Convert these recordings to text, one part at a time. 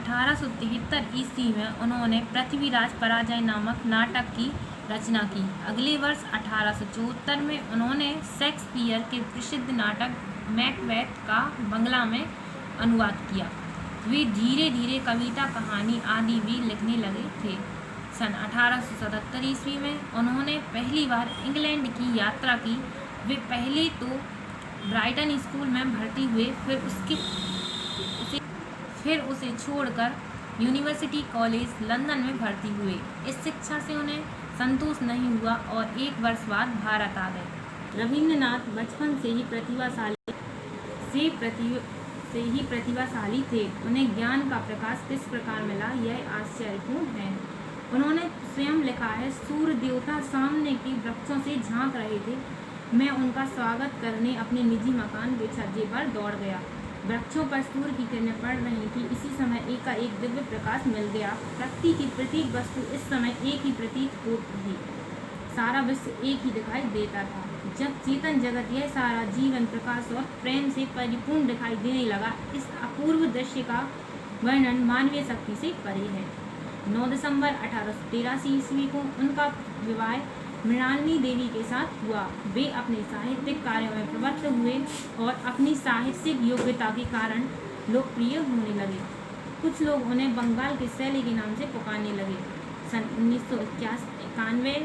1873 ईस्वी में उन्होंने पृथ्वीराज पराजय नामक नाटक की रचना की। अगले वर्ष 1874 में उन्होंने शेक्सपियर के प्रसिद्ध नाटक मैकबेथ का बंगला में अनुवाद किया। वे धीरे धीरे कविता, कहानी आदि भी लिखने लगे थे। सन 1877 ईस्वी में उन्होंने पहली बार इंग्लैंड की यात्रा की। वे पहले तो ब्राइटन स्कूल में भर्ती हुए, फिर उसे छोड़कर यूनिवर्सिटी कॉलेज लंदन में भर्ती हुए। इस शिक्षा से उन्हें संतोष नहीं हुआ और एक वर्ष बाद भारत आ गए। रविंद्रनाथ बचपन से ही प्रतिभाशाली थे। उन्हें ज्ञान का प्रकाश किस प्रकार मिला, यह आश्चर्यपूर्ण है। उन्होंने स्वयं लिखा है, सूर्य देवता सामने के वृक्षों से झांक रहे थे। मैं उनका स्वागत करने अपने निजी मकान के छज्जे पर दौड़ गया। वृक्षों पर सूर्य की किरणें पड़ रही थी। इसी समय एकाएक दिव्य प्रकाश मिल गया। प्रकृति की प्रत्येक वस्तु इस समय एक ही प्रतीत होती थी। सारा विश्व एक ही दिखाई देता था। जब चेतन जगत यह सारा जीवन, प्रकाश और प्रेम से परिपूर्ण दिखाई देने लगा, इस अपूर्व दृश्य का वर्णन मानवीय शक्ति से परे है। 9 दिसंबर 1883 ईस्वी को उनका विवाह मृणालिनी देवी के साथ हुआ। वे अपने साहित्यिक कार्यों में प्रवृत्त हुए और अपनी साहित्यिक योग्यता के कारण लोकप्रिय होने लगे। कुछ लोग उन्हें बंगाल की शैली के नाम से पुकारने लगे। सन 1991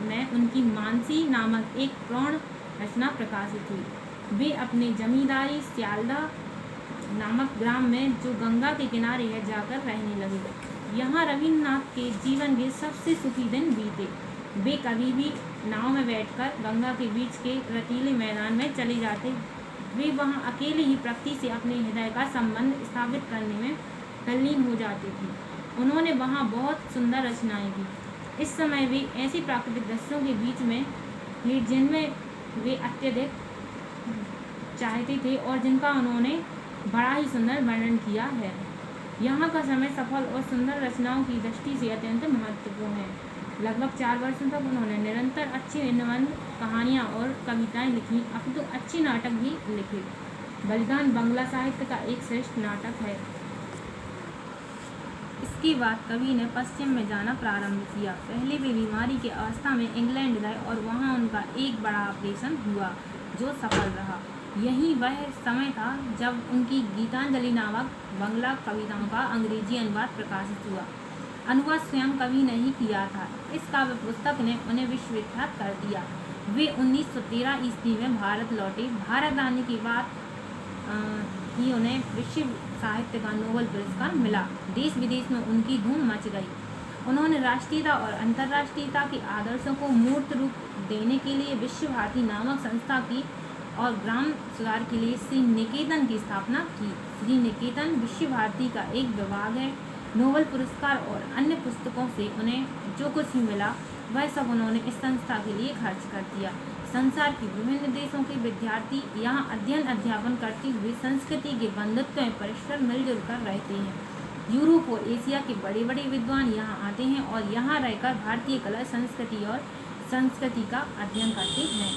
में उनकी मानसी नामक एक प्रौढ़ रचना प्रकाशित हुई। वे अपने जमींदारी सियालदा नामक ग्राम में, जो गंगा के किनारे है, जाकर रहने लगे। यहाँ रविन्द्रनाथ के जीवन के सबसे सुखी दिन बीते। वे कभी भी नाव में बैठकर गंगा के बीच के रतीले मैदान में चले जाते। वे वहाँ अकेले ही प्रकृति से अपने हृदय का संबंध स्थापित करने में तल्लीन हो जाते थे। उन्होंने वहाँ बहुत सुंदर रचनाएं की। इस समय वे ऐसे प्राकृतिक दृश्यों के बीच में थे जिनमें वे अत्यधिक चाहते थे और जिनका उन्होंने बड़ा ही सुंदर वर्णन किया है। यहाँ का समय सफल और सुंदर रचनाओं की दृष्टि से अत्यंत महत्वपूर्ण है। लगभग 4 वर्षों तक उन्होंने निरंतर अच्छे निबंध, कहानियाँ और कविताएं लिखी, अब तो अच्छे नाटक भी लिखे। बलिदान बंगला साहित्य का एक श्रेष्ठ नाटक है। इसके बाद कवि ने पश्चिम में जाना प्रारंभ किया। पहले वे बीमारी की अवस्था में इंग्लैंड गए और वहाँ उनका एक बड़ा ऑपरेशन हुआ, जो सफल रहा। यही वह समय था जब उनकी गीतांजलि नामक बंगला कविताओं का अंग्रेजी अनुवाद प्रकाशित हुआ। अनुवाद स्वयं कवि ने ही किया था। इस काव्य पुस्तक ने उन्हें विश्वविख्यात कर दिया। वे 1913 ईस्वी में भारत लौटे। भारत आने के बाद ही उन्हें विश्व साहित्य का नोबेल पुरस्कार मिला। देश विदेश में उनकी धूम मच गई। उन्होंने राष्ट्रीयता और अंतर्राष्ट्रीयता के आदर्शों को मूर्त रूप देने के लिए विश्व भारती नामक संस्था की और ग्राम सुधार के लिए श्री निकेतन की स्थापना की। श्री निकेतन विश्व भारती का एक विभाग है। नोबेल पुरस्कार और अन्य पुस्तकों से उन्हें जो कुछ भी मिला, वह सब उन्होंने इस संस्था के लिए खर्च कर दिया। संसार के विभिन्न देशों के विद्यार्थी यहाँ अध्ययन अध्यापन करते हुए संस्कृति के बंधुत्व में परस्पर मिलजुल कर रहते हैं। यूरोप और एशिया के बड़े बड़े विद्वान यहाँ आते हैं और यहाँ रहकर भारतीय कला, संस्कृति और संस्कृति का अध्ययन करते हैं।